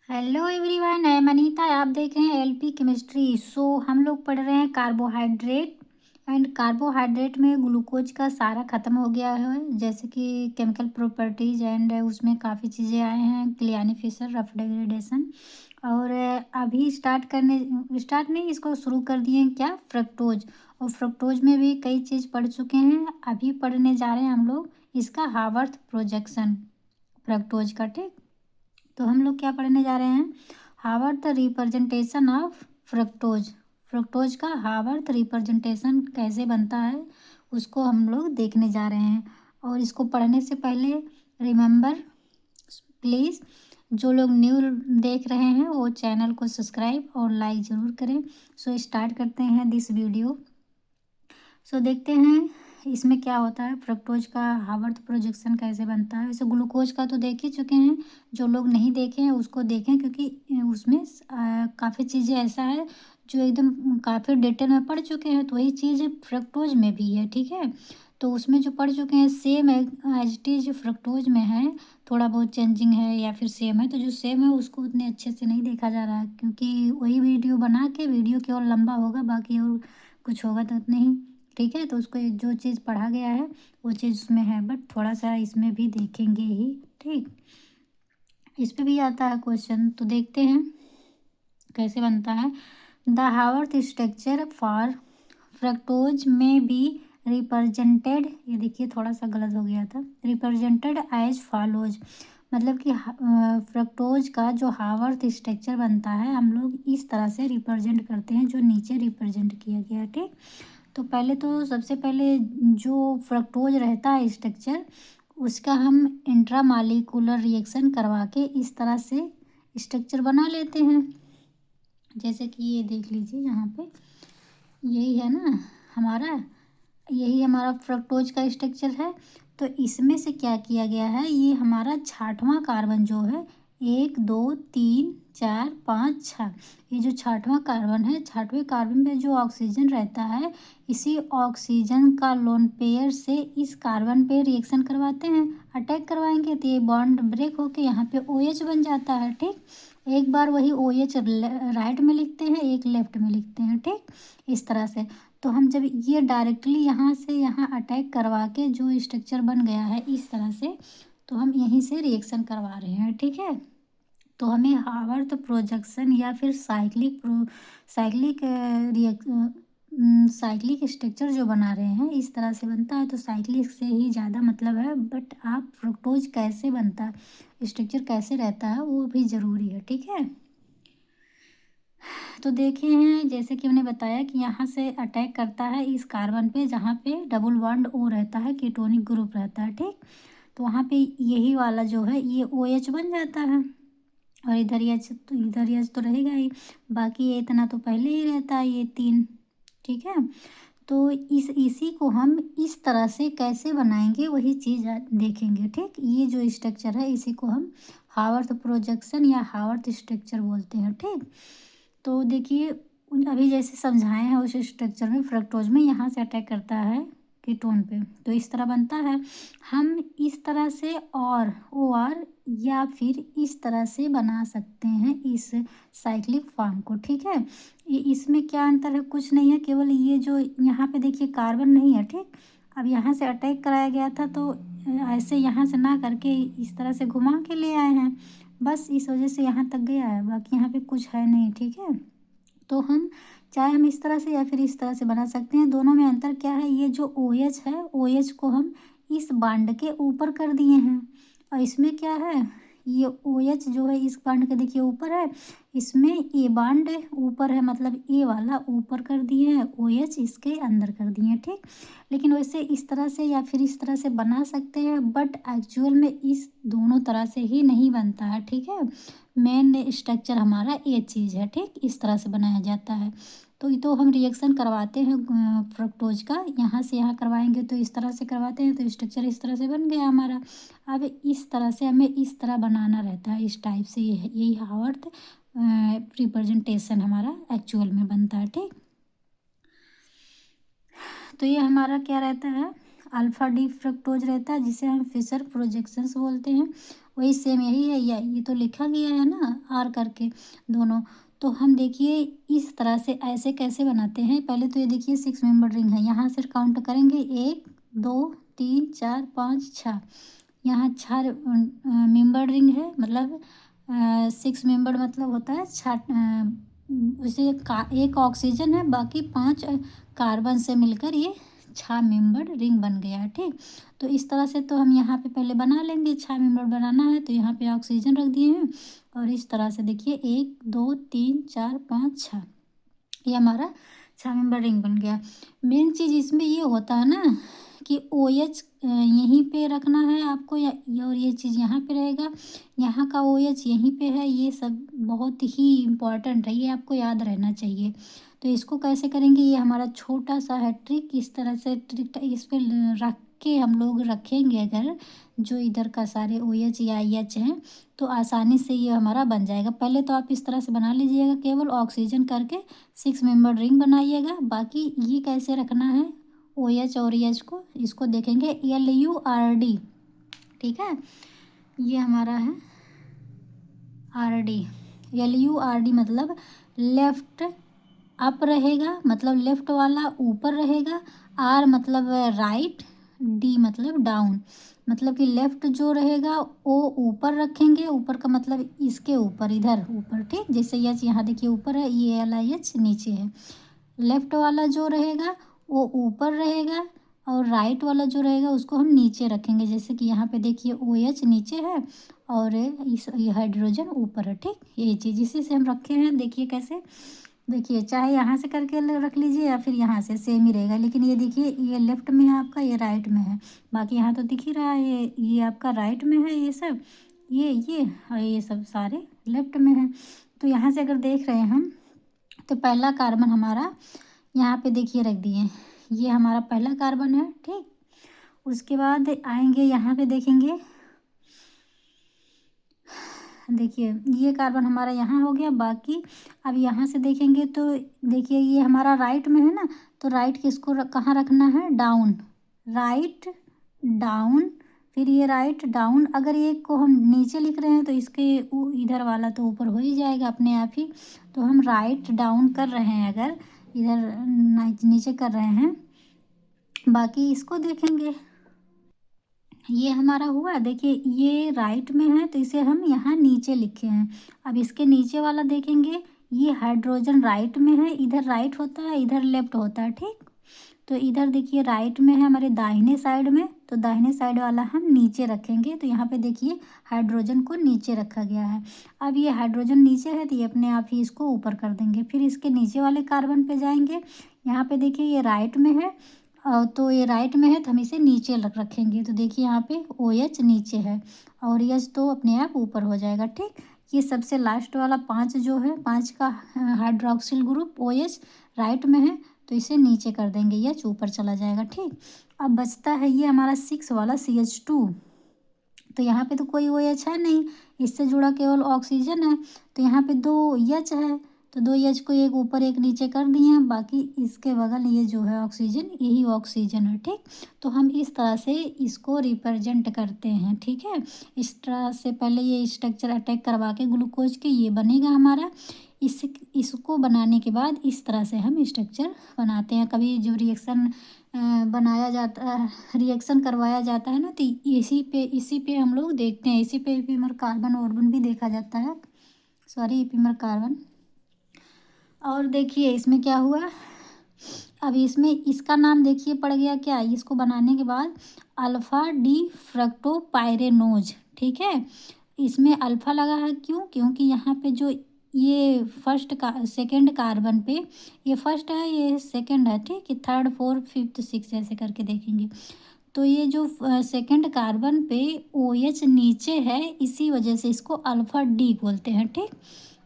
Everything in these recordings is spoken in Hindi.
हेलो एवरीवन, मैं मनीता। आप देख रहे हैं एलपी केमिस्ट्री। हम लोग पढ़ रहे हैं कार्बोहाइड्रेट। एंड कार्बोहाइड्रेट में ग्लूकोज का सारा ख़त्म हो गया है, जैसे कि केमिकल प्रॉपर्टीज एंड उसमें काफ़ी चीज़ें आए हैं, क्लियानी फिशर, रफ डेग्रेडेशन। और अभी स्टार्ट नहीं, इसको शुरू कर दिए हैं क्या, फ्रक्टोज। और फ्रक्टोज में भी कई चीज़ पढ़ चुके हैं। अभी पढ़ने जा रहे हैं हम लोग इसका हावर्थ प्रोजेक्शन, फ्रक्टोज का। ठीक, तो हम लोग क्या पढ़ने जा रहे हैं, Haworth representation of fructose. Fructose का हावर्थ रिप्रेजेंटेशन कैसे बनता है उसको हम लोग देखने जा रहे हैं। और इसको पढ़ने से पहले रिमेंबर प्लीज़, जो लोग न्यू देख रहे हैं वो चैनल को सब्सक्राइब और लाइक ज़रूर करें। स्टार्ट करते हैं दिस वीडियो। देखते हैं इसमें क्या होता है, फ्रक्टोज का हावर्थ प्रोजेक्शन कैसे बनता है। वैसे ग्लूकोज का तो देख ही चुके हैं, जो लोग नहीं देखे हैं उसको देखें, क्योंकि उसमें काफ़ी चीज़ें ऐसा है जो एकदम काफ़ी डिटेल में पढ़ चुके हैं। तो वही चीज़ फ्रक्टोज में भी है, ठीक है। तो उसमें जो पढ़ चुके हैं सेम एज इट इज जो फ्रक्टोज में है, थोड़ा बहुत चेंजिंग है या फिर सेम है। तो जो सेम है उसको उतने अच्छे से नहीं देखा जा रहा है, क्योंकि वही वीडियो बना के वीडियो केवल लंबा होगा, बाकी और कुछ होगा तो नहीं, ठीक है। तो उसको जो चीज़ पढ़ा गया है वो चीज़ उसमें है, बट थोड़ा सा इसमें भी देखेंगे ही, ठीक। इस पे भी आता है क्वेश्चन, तो देखते हैं कैसे बनता है। The Haworth structure for fructose में बी रिप्रेजेंटेड, ये देखिए थोड़ा सा गलत हो गया था, रिप्रेजेंटेड एज फॉलोज। मतलब कि फ्रक्टोज का जो हावर्थ स्ट्रक्चर बनता है हम लोग इस तरह से रिप्रेजेंट करते हैं, जो नीचे रिप्रेजेंट किया गया है, ठीक। तो पहले तो सबसे पहले जो फ्रक्टोज रहता है स्ट्रक्चर, उसका हम इंट्रामालिकुलर रिएक्शन करवा के इस तरह से स्ट्रक्चर बना लेते हैं। जैसे कि ये देख लीजिए यहाँ पे, यही है ना हमारा, यही हमारा फ्रक्टोज का स्ट्रक्चर है। तो इसमें से क्या किया गया है, ये हमारा 6वां कार्बन जो है, 1 2 3 4 5 6, ये जो 6वां कार्बन है, 6वें कार्बन में जो ऑक्सीजन रहता है, इसी ऑक्सीजन का लोन पेयर से इस कार्बन पे रिएक्शन करवाते हैं, अटैक करवाएंगे तो ये बॉन्ड ब्रेक होके यहाँ पे OH बन जाता है, ठीक। एक बार वही OH राइट में लिखते हैं, एक लेफ्ट में लिखते हैं, ठीक, इस तरह से। तो हम जब ये डायरेक्टली यहाँ से यहाँ अटैक करवा के जो स्ट्रक्चर बन गया है इस तरह से, तो हम यहीं से रिएक्शन करवा रहे हैं, ठीक है। तो हमें हावर्थ प्रोजेक्शन या फिर साइक्लिक साइक्लिक स्ट्रक्चर जो बना रहे हैं इस तरह से बनता है। तो साइक्लिक से ही ज़्यादा मतलब है, बट आप फ्रुक्टोज कैसे बनता है, स्ट्रक्चर कैसे रहता है वो भी ज़रूरी है, ठीक है। तो देखे हैं जैसे कि हमने बताया कि यहाँ से अटैक करता है इस कार्बन पे, जहाँ पे डबल बॉन्ड O रहता है, कीटोनिक ग्रुप रहता है, ठीक। तो वहाँ पे यही वाला जो है ये OH बन जाता है, और इधर एच तो रहेगा ही, बाकी ये इतना तो पहले ही रहता है, ये 3, ठीक है। तो इसी को हम इस तरह से कैसे बनाएंगे वही चीज़ देखेंगे, ठीक। ये जो स्ट्रक्चर है इसी को हम हावर्थ प्रोजेक्शन या हावर्थ स्ट्रक्चर बोलते हैं, ठीक। तो देखिए अभी जैसे समझाए हैं उस स्ट्रक्चर में, फ्रक्टोज में यहाँ से अटैक करता है कीटोन पे, तो इस तरह बनता है। हम इस तरह से और OR या फिर इस तरह से बना सकते हैं इस साइक्लिक फॉर्म को, ठीक है। इसमें क्या अंतर है, कुछ नहीं है, केवल ये जो यहाँ पे देखिए कार्बन नहीं है, ठीक। अब यहाँ से अटैक कराया गया था तो ऐसे यहाँ से ना करके इस तरह से घुमा के ले आए हैं, बस इस वजह से यहाँ तक गया है, बाकी यहाँ पे कुछ है नहीं, ठीक है। तो हम चाहे हम इस तरह से या फिर इस तरह से बना सकते हैं। दोनों में अंतर क्या है, ये जो OH है, OH को हम इस बांड के ऊपर कर दिए हैं, और इसमें क्या है, ये OH जो है इस बांड के देखिए ऊपर है, इसमें A बांड ऊपर है, मतलब A वाला ऊपर कर दिए हैं, OH इसके अंदर कर दिए हैं, ठीक। लेकिन वैसे इस तरह से या फिर इस तरह से बना सकते हैं, बट एक्चुअल में इस दोनों तरह से ही नहीं बनता है, ठीक है। मेन स्ट्रक्चर हमारा ये चीज़ है, ठीक, इस तरह से बनाया जाता है। तो ये तो हम रिएक्शन करवाते हैं फ्रक्टोज का, यहाँ से यहाँ करवाएंगे तो इस तरह से करवाते हैं, तो स्ट्रक्चर इस तरह से बन गया हमारा। अब इस तरह से हमें इस तरह बनाना रहता है, इस टाइप से, यही हावर्थ रिप्रेजेंटेशन हमारा एक्चुअल में बनता है, ठीक। तो ये हमारा क्या रहता है, अल्फ़ा डी फ्रक्टोज रहता है जिसे हम फिशर प्रोजेक्शंस बोलते हैं। वही सेम यही है, या ये तो लिखा गया है ना आर करके दोनों। तो हम देखिए इस तरह से ऐसे कैसे बनाते हैं। पहले तो ये देखिए 6 मेंबर रिंग है, यहाँ से काउंट करेंगे 1 2 3 4 5 6। यहाँ 6 मेंबर रिंग है, मतलब 6 मेंबर मतलब होता है 6। उसे एक ऑक्सीजन है, बाकी 5 कार्बन से मिलकर ये 6 मेंबर रिंग बन गया है। ठीक, तो इस तरह से तो हम यहाँ पे पहले बना लेंगे। 6 मेंबर बनाना है तो यहाँ पे ऑक्सीजन रख दिए हैं, और इस तरह से देखिए 1 2 3 4 5 6, ये हमारा 6 मेंबर रिंग बन गया। मेन चीज़ इसमें ये होता है ना कि ओ एच यहीं पे रखना है आपको, या और ये चीज़ यहाँ पे रहेगा, यहाँ का ओ एच यहीं पे है। ये सब बहुत ही इम्पॉर्टेंट है, ये आपको याद रहना चाहिए। तो इसको कैसे करेंगे, ये हमारा छोटा सा है ट्रिक। इस तरह से ट्रिक इस पे रख के हम लोग रखेंगे अगर, जो इधर का सारे ओ एच या आई एच हैं, तो आसानी से ये हमारा बन जाएगा। पहले तो आप इस तरह से बना लीजिएगा, केवल ऑक्सीजन करके 6 मेंबर रिंग बनाइएगा। बाकी ये कैसे रखना है ओ एच और एच को, इसको देखेंगे। LURD, ठीक है, ये हमारा है RD। LURD मतलब लेफ्ट अप रहेगा, मतलब लेफ्ट वाला ऊपर रहेगा। R मतलब राइट, D मतलब डाउन, मतलब कि लेफ्ट जो रहेगा वो ऊपर रखेंगे। ऊपर का मतलब इसके ऊपर, इधर ऊपर, ठीक। जैसे एच यहाँ देखिए ऊपर है, ये LIH नीचे है। लेफ्ट वाला जो रहेगा वो ऊपर रहेगा, और राइट वाला जो रहेगा उसको हम नीचे रखेंगे। जैसे कि यहाँ पे देखिए OH नीचे है और ये हाइड्रोजन ऊपर है, ठीक। यही चीज़ इसी से हम रखे हैं। देखिए कैसे, देखिए चाहे यहाँ से करके रख लीजिए या फिर यहाँ से, सेम ही रहेगा। लेकिन ये देखिए ये लेफ्ट में है आपका, ये राइट में है। बाकी यहाँ तो दिख ही रहा है, ये आपका राइट में है, ये सब ये और ये सब सारे लेफ्ट में है। तो यहाँ से अगर देख रहे हैं हम, तो पहला कार्बन हमारा यहाँ पे देखिए रख दिए, ये हमारा पहला कार्बन है, ठीक। उसके बाद आएंगे यहाँ पे देखेंगे, देखिए ये कार्बन हमारा यहाँ हो गया। बाकी अब यहाँ से देखेंगे तो देखिए ये हमारा राइट में है ना, तो राइट किसको कहाँ रखना है, डाउन, राइट डाउन, फिर ये राइट डाउन। अगर एक को हम नीचे लिख रहे हैं तो इसके इधर वाला तो ऊपर हो ही जाएगा अपने आप ही। तो हम राइट डाउन कर रहे हैं, अगर इधर नीचे कर रहे हैं। बाकी इसको देखेंगे, ये हमारा हुआ। देखिए ये राइट में है तो इसे हम यहाँ नीचे लिखे हैं। अब इसके नीचे वाला देखेंगे, ये हाइड्रोजन राइट में है, इधर राइट होता है इधर लेफ्ट होता है, ठीक। तो इधर देखिए राइट में है हमारे दाहिने साइड में, तो दाहिने साइड वाला हम नीचे रखेंगे। तो यहाँ पे देखिए हाइड्रोजन को नीचे रखा गया है। अब ये हाइड्रोजन नीचे है तो ये अपने आप ही इसको ऊपर कर देंगे। फिर इसके नीचे वाले कार्बन पे जाएंगे, यहाँ पे देखिए ये राइट में है, तो ये राइट में है तो हम इसे नीचे रखेंगे। तो देखिए यहाँ पे OH नीचे है और H तो अपने आप ऊपर हो जाएगा, ठीक। ये सबसे लास्ट वाला 5 जो है, 5 का हाइड्रोक्सिल ग्रुप OH राइट में है तो इसे नीचे कर देंगे, H ऊपर चला जाएगा, ठीक। अब बचता है ये हमारा 6 वाला CH2। तो यहाँ पे तो कोई OH है नहीं, इससे जुड़ा केवल ऑक्सीजन है। तो यहाँ पे 2 H है, तो 2 H को एक ऊपर एक नीचे कर दिए हैं। बाकी इसके बगल ये जो है ऑक्सीजन, यही ऑक्सीजन है, ठीक। तो हम इस तरह से इसको रिप्रेजेंट करते हैं, ठीक है। इस तरह से पहले ये स्ट्रक्चर अटैक करवा के ग्लूकोज के ये बनेगा हमारा। इसको बनाने के बाद इस तरह से हम स्ट्रक्चर बनाते हैं। कभी जो रिएक्शन बनाया जाता है, रिएक्शन करवाया जाता है ना, तो इसी पे हम लोग देखते हैं। इसी पे एपीमर कार्बन ऑर्बन भी देखा जाता है, सॉरी एपीमर कार्बन। और देखिए इसमें क्या हुआ, अब इसमें इसका नाम देखिए पड़ गया क्या, इसको बनाने के बाद अल्फ़ा डी फ्रक्टोपाइरेनोज, ठीक है। इसमें अल्फ़ा लगा है क्यों, क्योंकि यहाँ पे जो ये फर्स्ट का सेकेंड कार्बन पे, ये फर्स्ट है ये सेकेंड है, ठीक है। थर्ड फोर्थ फिफ्थ सिक्स ऐसे करके देखेंगे तो ये जो सेकेंड कार्बन पे OH नीचे है, इसी वजह से इसको अल्फ़ा डी बोलते हैं, ठीक।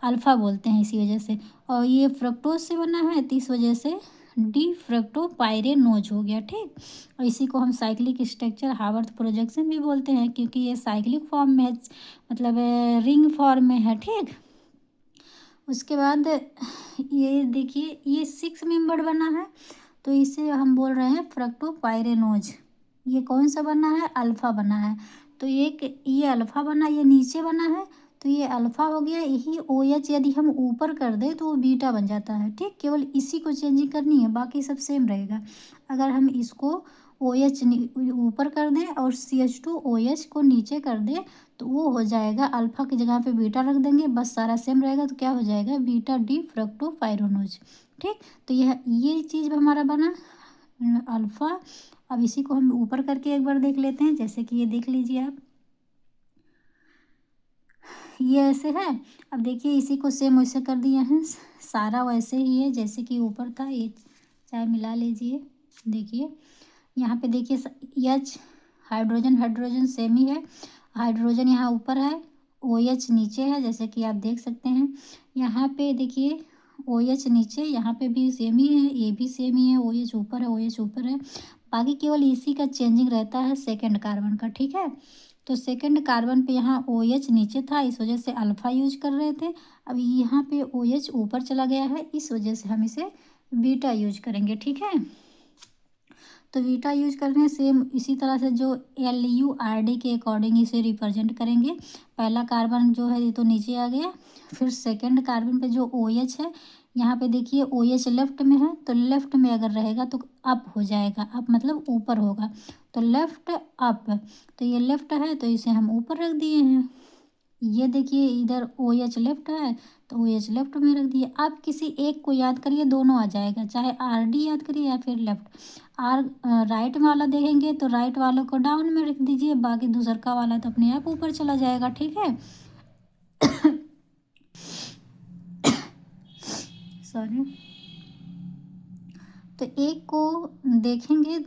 अल्फ़ा बोलते हैं इसी वजह से। और ये फ्रक्टोज से बना है तो इस वजह से डी फ्रक्टोपाइरेनोज हो गया, ठीक। और इसी को हम साइक्लिक स्ट्रक्चर हावर्थ प्रोजेक्शन भी बोलते हैं, क्योंकि ये साइक्लिक फॉर्म में है, मतलब रिंग फॉर्म में है, ठीक। उसके बाद ये देखिए ये 6 मेंबर बना है तो इसे हम बोल रहे हैं फ्रक्टोपाइरेनोज, ये कौन सा बना है, अल्फ़ा बना है। तो एक ये अल्फ़ा बना, ये नीचे बना है, तो ये अल्फ़ा हो गया। यही ओ एच यदि हम ऊपर कर दें तो वो बीटा बन जाता है। ठीक, केवल इसी को चेंजिंग करनी है, बाकी सब सेम रहेगा। अगर हम इसको ओ एच ऊपर कर दें और C H two O H को नीचे कर दें तो वो हो जाएगा, अल्फ़ा की जगह पे बीटा रख देंगे, बस सारा सेम रहेगा, तो क्या हो जाएगा, बीटा डी फ्रक्टोपाइरोनोज। ठीक, तो यह ये चीज़ हमारा बना अल्फ़ा। अब इसी को हम ऊपर करके एक बार देख लेते हैं, जैसे कि ये देख लीजिए आप, ये ऐसे है। अब देखिए इसी को सेम वैसे कर दिए हैं, सारा वैसे ही है जैसे कि ऊपर था। ये चाहे मिला लीजिए, देखिए यहाँ पे देखिए एच, हाइड्रोजन हाइड्रोजन सेम ही है। हाइड्रोजन यहाँ ऊपर है, ओ एच नीचे है, जैसे कि आप देख सकते हैं। यहाँ पे देखिए ओ एच नीचे, यहाँ पे भी सेम ही है, ये भी सेम ही है, ओ एच ऊपर है, ओ एच ऊपर है। बाकी केवल इसी का चेंजिंग रहता है सेकंड कार्बन का। ठीक है, तो सेकंड कार्बन पे यहाँ ओ एच नीचे था, इस वजह से अल्फ़ा यूज कर रहे थे। अब यहाँ पे ओ एच ऊपर चला गया है, इस वजह से हम इसे बीटा यूज करेंगे। ठीक है, तो बीटा यूज करने सेम इसी तरह से जो एल यू आर डी के अकॉर्डिंग इसे रिप्रेजेंट करेंगे। पहला कार्बन जो है ये तो नीचे आ गया, फिर सेकंड कार्बन पे जो ओ एच है, यहाँ पे देखिए ओ एच लेफ्ट में है, तो लेफ्ट में अगर रहेगा तो अप हो जाएगा, अप मतलब ऊपर होगा, तो लेफ्ट अप, तो ये लेफ्ट है तो इसे हम ऊपर रख दिए हैं। ये देखिए इधर ओ एच लेफ्ट है तो ओ एच लेफ्ट में रख दिए। आप किसी एक को याद करिए, दोनों आ जाएगा, चाहे आर डी याद करिए या फिर लेफ्ट। आर राइट वाला देखेंगे तो राइट वालों को डाउन में रख दीजिए, बाकी दूसर का वाला तो अपने आप ऊपर चला जाएगा। ठीक है, सॉरी। तो एक को देखेंगे,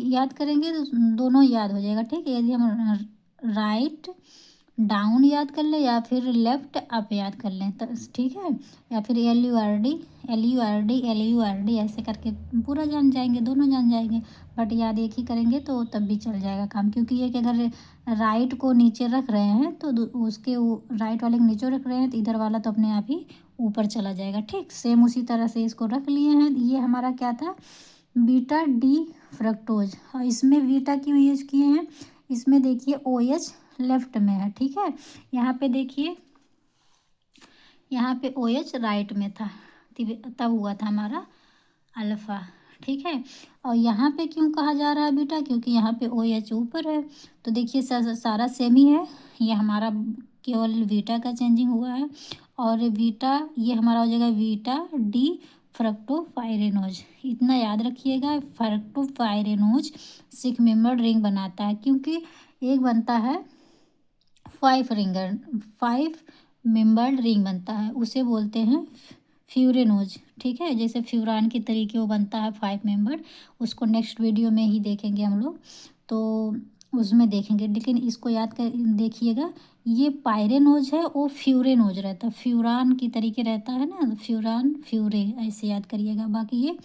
याद करेंगे तो दोनों याद हो जाएगा। ठीक है, यदि हम राइट डाउन याद कर लें या फिर लेफ्ट अप याद कर लें तो ठीक है, या फिर L U R D, L U R D, L U R D ऐसे करके पूरा जान जाएंगे, दोनों जान जाएंगे। बट याद एक ही करेंगे तो तब भी चल जाएगा काम, क्योंकि ये कि अगर राइट को नीचे रख रहे हैं तो उसके राइट वाले को नीचे रख रहे हैं तो इधर वाला तो अपने आप ही ऊपर चला जाएगा। ठीक, सेम उसी तरह से इसको रख लिए हैं। ये हमारा क्या था, बीटा डी फ्रक्टोज। और इसमें बीटा क्यों यूज किए हैं, इसमें देखिए ओ एच लेफ्ट में है। ठीक है, यहाँ पे देखिए, यहाँ पे ओ एच राइट में था, तब हुआ था हमारा अल्फ़ा। ठीक है, और यहाँ पे क्यों कहा जा रहा है बीटा, क्योंकि यहाँ पे ओ एच ऊपर है। तो देखिए सारा सेम ही है, ये हमारा केवल बीटा का चेंजिंग हुआ है। और बीटा ये हमारा हो जाएगा बीटा डी फ्रक्टोपाइरेनोज। इतना याद रखिएगा, फ्रक्टोपाइरेनोज 6 मेंबर रिंग बनाता है, क्योंकि एक बनता है 5 मेंबर्ड रिंग बनता है, उसे बोलते हैं फ्यूरेनोज। ठीक है, जैसे फ्यूरान की तरीके वो बनता है 5 मेंबर्ड, उसको नेक्स्ट वीडियो में ही देखेंगे हम लोग, तो उसमें देखेंगे। लेकिन इसको याद कर देखिएगा, ये पायरेनोज है, वो फ्यूरेनोज रहता है, फ्यूरान की तरीके रहता है ना, फ्यूरान फ्यूरे ऐसे याद करिएगा। बाकी ये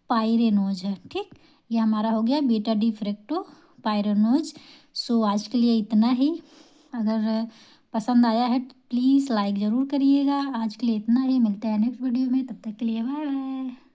पायरेनोज है। ठीक, ये हमारा हो गया बीटा डी फ्रैक्टो पायरेनोज। सो आज के लिए इतना ही। अगर पसंद आया है प्लीज़ लाइक ज़रूर करिएगा। आज के लिए इतना ही, मिलते हैं नेक्स्ट वीडियो में, तब तक के लिए बाय बाय।